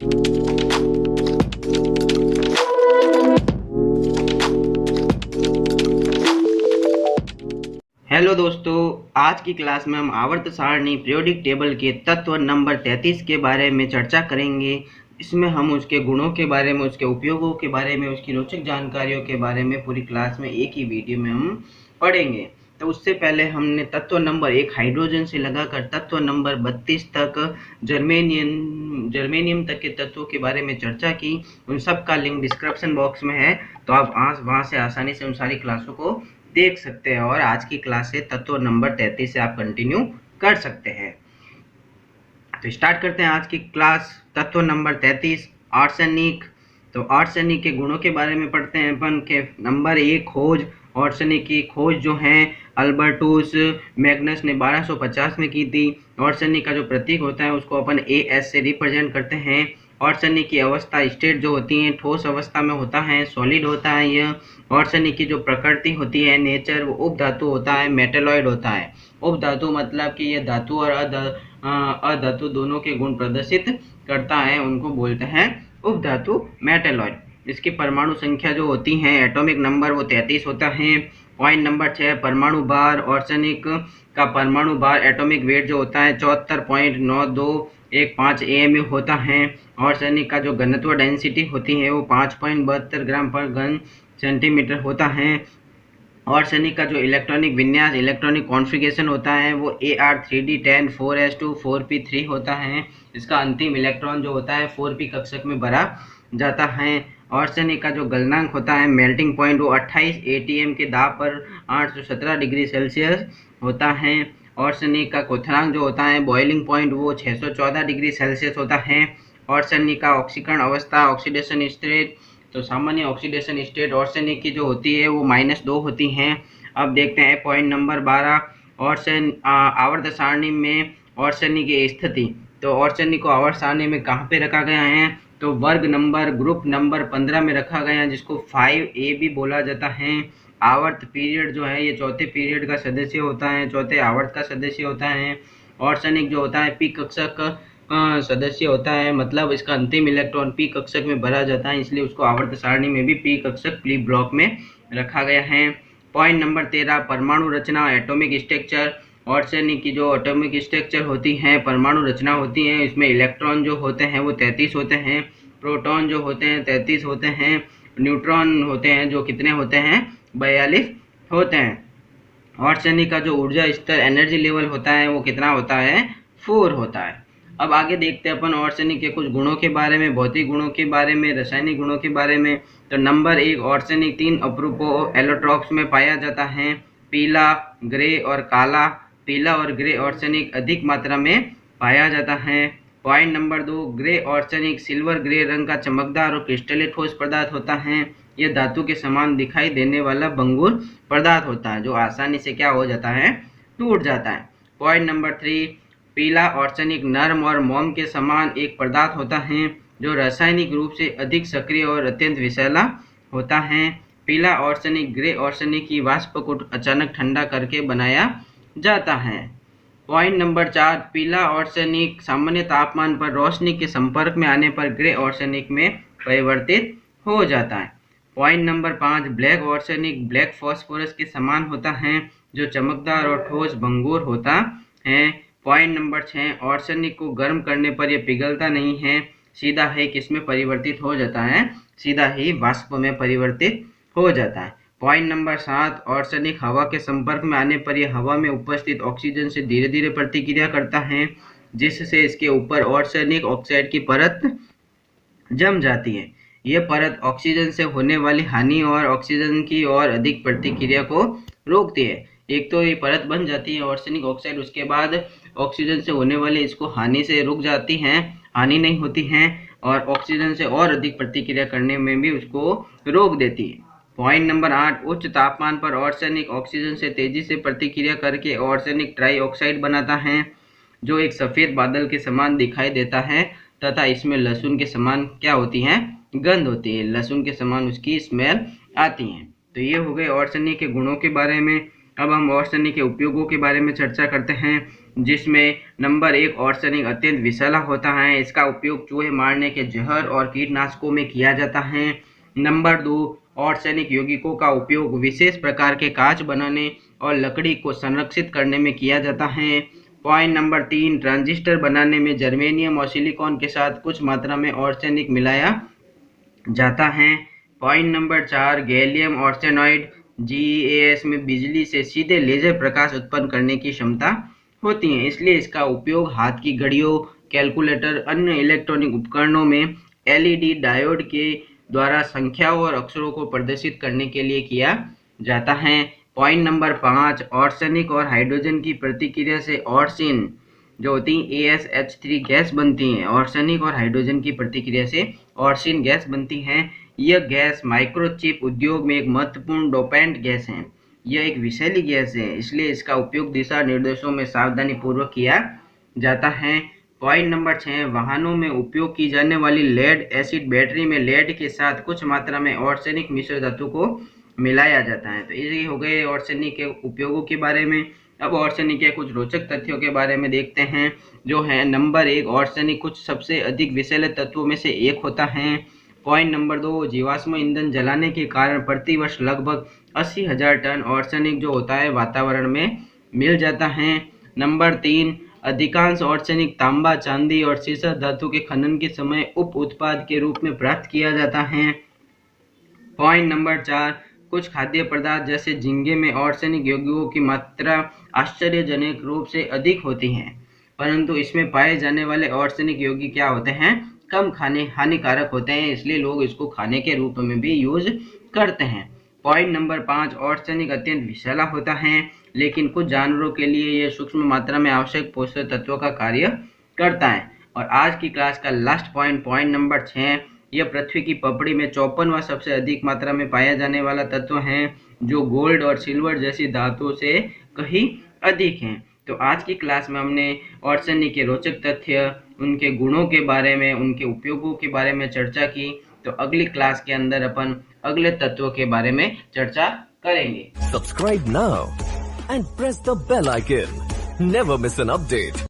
Hello दोस्तों, आज की क्लास में हम आवर्त सारणी पीरियोडिक टेबल के तत्व नंबर 33 के बारे में चर्चा करेंगे। इसमें हम उसके गुणों के बारे में, उसके उपयोगों के बारे में, उसकी रोचक जानकारियों के बारे में पूरी क्लास में एक ही वीडियो में हम पढ़ेंगे। तो उससे पहले हमने तत्व नंबर 1 हाइड्रोजन से लगाकर तत्व नंबर 32 तक जर्मेनियम तक के तत्वों के बारे में चर्चा की। उन सब का लिंक डिस्क्रिप्शन बॉक्स में है, तो आप वहाँ से आसानी से उन सारी क्लासों को देख सकते हैं और आज की क्लास से तत्व नंबर 33 से आप कंटिन्यू कर सकते हैं। तो स्टार्ट करते हैं आज की क्लास। तत्व नंबर 33 आर्सेनिक। तो आर्सेनिक के गुणों के बारे में पढ़ते हैं अपन के। नंबर 1 खोज। आर्सेनिक की खोज जो है अल्बर्टुस मैग्नस ने 1250 में की थी। आर्सेनिक का जो प्रतीक होता है उसको अपन AS से रिप्रेजेंट करते हैं। आर्सेनिक की अवस्था स्टेट जो होती है ठोस अवस्था में होता है, सॉलिड होता है यह। आर्सेनिक की जो प्रकृति होती है नेचर, वो उपधातु होता है, मेटेलॉइड होता है। उपधातु मतलब कि ये धातु और अधातु दोनों के गुण प्रदर्शित करता है, उनको बोलते हैं उपधातु मेटेलॉइड। इसकी परमाणु संख्या जो होती है एटॉमिक नंबर वो 33 होता है। पॉइंट नंबर 6 परमाणु भार। आर्सेनिक का परमाणु भार एटॉमिक वेट जो होता है 74.9215 AMU होता है। आर्सेनिक का जो घनत्व डेंसिटी होती है वो 5.72 ग्राम पर घन सेंटीमीटर होता है। आर्सेनिक का जो इलेक्ट्रॉनिक विन्यास, इलेक्ट्रॉनिक कॉन्फ़िगरेशन होता है वो Ar3d10 4s2 4p3 होता है। इसका अंतिम इलेक्ट्रॉन जो होता है 4p कक्षक में भरा जाता है। आर्सेनिक का जो गलनांक होता है मेल्टिंग पॉइंट वो 28 ATM के दाब पर 817 डिग्री सेल्सियस होता है। आर्सेनिक का क्वथनांक जो होता है बॉइलिंग पॉइंट वो 614 डिग्री सेल्सियस होता है। आर्सेनिक का ऑक्सीकरण अवस्था ऑक्सीडेशन स्टेट, तो सामान्य ऑक्सीडेशन स्टेट आर्सेनिक की जो होती है वो -2 होती हैं। अब देखते हैं पॉइंट नंबर 12 आवर्त सारणी में आर्सेनिक की स्थिति। तो आर्सेनिक को आवर्त सारणी में कहाँ पे रखा गया है, तो वर्ग नंबर ग्रुप नंबर 15 में रखा गया है, जिसको 5A भी बोला जाता है। आवर्त पीरियड जो है ये चौथे पीरियड का सदस्य होता है, चौथे आवर्त का सदस्य होता है। आर्सेनिक जो होता है p कक्षक सदस्य होता है, मतलब इसका अंतिम इलेक्ट्रॉन p कक्षक में भरा जाता है, इसलिए उसको आवर्त सारणी में भी p कक्षक p ब्लॉक में रखा गया है। पॉइंट नंबर 13 परमाणु रचना एटॉमिक स्ट्रक्चर। आर्सेनिक की जो एटॉमिक स्ट्रक्चर होती है, परमाणु रचना होती है, इसमें इलेक्ट्रॉन जो होते हैं वो 33 होते हैं, प्रोटॉन जो होते हैं 33 होते हैं, न्यूट्रॉन होते हैं जो कितने होते हैं 42 होते हैं। आर्सेनिक का जो ऊर्जा स्तर एनर्जी लेवल होता है वो कितना होता है 4 होता है। अब आगे देखते हैं अपन आर्सेनिक के कुछ गुणों के बारे में, भौतिक गुणों के बारे में, रासायनिक गुणों के बारे में। तो नंबर 1 आर्सेनिक 3 अपरूपों एलोट्रॉप्स में पाया जाता है, पीला, ग्रे और काला। पीला और ग्रे आर्सेनिक अधिक मात्रा में पाया जाता है। Point number 2 grey arsenic silver grey रंग का चमकदार और क्रिस्टलीय ठोस पदार्थ होता है। यह धातु के समान दिखाई देने वाला भंगुर पदार्थ होता है जो आसानी से क्या हो जाता है, टूट जाता है। पॉइंट नंबर 3 पीला आर्सेनिक नर्म और मोम के समान एक पदार्थ होता है जो रासायनिक रूप से अधिक सक्रिय और अत्यंत विषैला होता है। पीला आर्सेनिक ग्रे आर्सेनिक की वाष्प को अचानक ठंडा करके बनाया जाता है। पॉइंट नंबर 4 पीला आर्सेनिक सामान्य तापमान पर रोशनी के संपर्क में आने पर ग्रे आर्सेनिक में परिवर्तित हो जाता है। Point number 5 black arsenic black phosphorus के समान होता है जो चमकदार और ठोस भंगुर होता है। पॉइंट नंबर 6 आर्सेनिक को गर्म करने पर यह पिघलता नहीं है, सीधा ही किसमें परिवर्तित हो जाता है, सीधा ही वाष्प में परिवर्तित हो जाता है। पॉइंट नंबर 7 आर्सेनिक हवा के संपर्क में आने पर यह हवा में उपस्थित ऑक्सीजन से धीरे धीरे प्रतिक्रिया करता है, जिससे इसके ऊपर आर्सेनिक ऑक्साइड की परत जम जाती है। यह परत ऑक्सीजन से होने वाली हानि और ऑक्सीजन की और अधिक प्रतिक्रिया को रोकती है। एक तो ये परत बन जाती है आर्सेनिक ऑक्साइड, उसके बाद ऑक्सीजन से होने वाली इसको हानि से रुक जाती हैं, हानि नहीं होती हैं, और ऑक्सीजन से और अधिक प्रतिक्रिया करने में भी उसको रोक देती है। पॉइंट नंबर 8 उच्च तापमान पर आर्सेनिक ऑक्सीजन से तेजी से प्रतिक्रिया करके आर्सेनिक ट्राइऑक्साइड बनाता है जो एक सफ़ेद बादल के समान दिखाई देता है, तथा इसमें लहसुन के समान क्या होती हैं, गंध होती है, लहसुन के समान उसकी स्मेल आती है। तो ये हो गए आर्सेनिक के गुणों के बारे में। अब हम आर्सेनिक के उपयोगों के बारे में चर्चा करते हैं। जिसमें नंबर 1 आर्सेनिक अत्यंत विषैला होता है। इसका उपयोग चूहे मारने के जहर और कीटनाशकों में किया जाता है। नंबर 2 आर्सेनिक यौगिकों का उपयोग विशेष प्रकार के कांच बनाने और लकड़ी को संरक्षित करने में किया जाता है। पॉइंट नंबर 3 ट्रांजिस्टर बनाने में जर्मेनियम और सिलिकॉन के साथ कुछ मात्रा में आर्सेनिक मिलाया जाता है। Point number 4 gallium arsenide GeAs में बिजली से सीधे लेजर प्रकाश उत्पन्न करने की क्षमता होती है, इसलिए इसका उपयोग हाथ की घड़ियों, कैलकुलेटर, अन्य इलेक्ट्रॉनिक उपकरणों में LED डायोड के द्वारा संख्याओं और अक्षरों को प्रदर्शित करने के लिए किया जाता है। पॉइंट नंबर 5 आर्सेनिक और हाइड्रोजन की प्रतिक्रिया से ऑर्सिन जो होती है AsH3 गैस बनती है। आर्सेनिक और हाइड्रोजन की प्रतिक्रिया से ऑर्सिन गैस बनती है। यह गैस माइक्रोचिप उद्योग में एक महत्वपूर्ण डोपेंट गैस है। यह एक विषैली गैस है, इसलिए इसका उपयोग दिशा निर्देशों में सावधानी पूर्वक किया जाता है। पॉइंट नंबर 6 वाहनों में उपयोग की जाने वाली लेड एसिड बैटरी में लेड के साथ कुछ मात्रा में आर्सेनिक मिश्र धातु को मिलाया जाता है। तो ये हो गए आर्सेनिक के उपयोगों के बारे में। अब आर्सेनिक के कुछ रोचक तथ्यों के बारे में देखते हैं, जो है नंबर 1 आर्सेनिक कुछ सबसे अधिक विषैले तत्वों में से एक होता है। पॉइंट नंबर 2 जीवाश्म ईंधन जलाने के कारण प्रतिवर्ष लगभग 80,000 टन आर्सेनिक जो होता है वातावरण में मिल जाता है। नंबर 3 अधिकांश आर्सेनिक तांबा, चांदी और सीसा धातु के खनन के समय उप उत्पाद के रूप में प्राप्त किया जाता है। पॉइंट नंबर 4 कुछ खाद्य पदार्थ जैसे झींगे में आर्सेनिक यौगिकों की मात्रा आश्चर्यजनक रूप से अधिक होती है, परंतु इसमें पाए जाने वाले आर्सेनिक यौगिक क्या होते हैं, कम खाने हानिकारक होते हैं, इसलिए लोग इसको खाने के रूप में भी यूज करते हैं। पॉइंट नंबर 5 आर्सेनिक अत्यंत विषैला होता है, लेकिन कुछ जानवरों के लिए यह सूक्ष्म मात्रा में आवश्यक पोषक तत्वों का कार्य करता है। और आज की क्लास का लास्ट पॉइंट नंबर 6 यह पृथ्वी की पपड़ी में 54वां सबसे अधिक मात्रा में पाया जाने वाला तत्व है, जो गोल्ड और सिल्वर जैसी धातुओं से कहीं अधिक है। तो आज की क्लास में हमने आर्सेनिक के रोचक तथ्य, उनके गुणों के बारे में, उनके उपयोगों के बारे में चर्चा की। तो अगली क्लास के अंदर अपन अगले तत्वों के बारे में चर्चा करेंगे। Subscribe now and press the bell icon, never miss an update.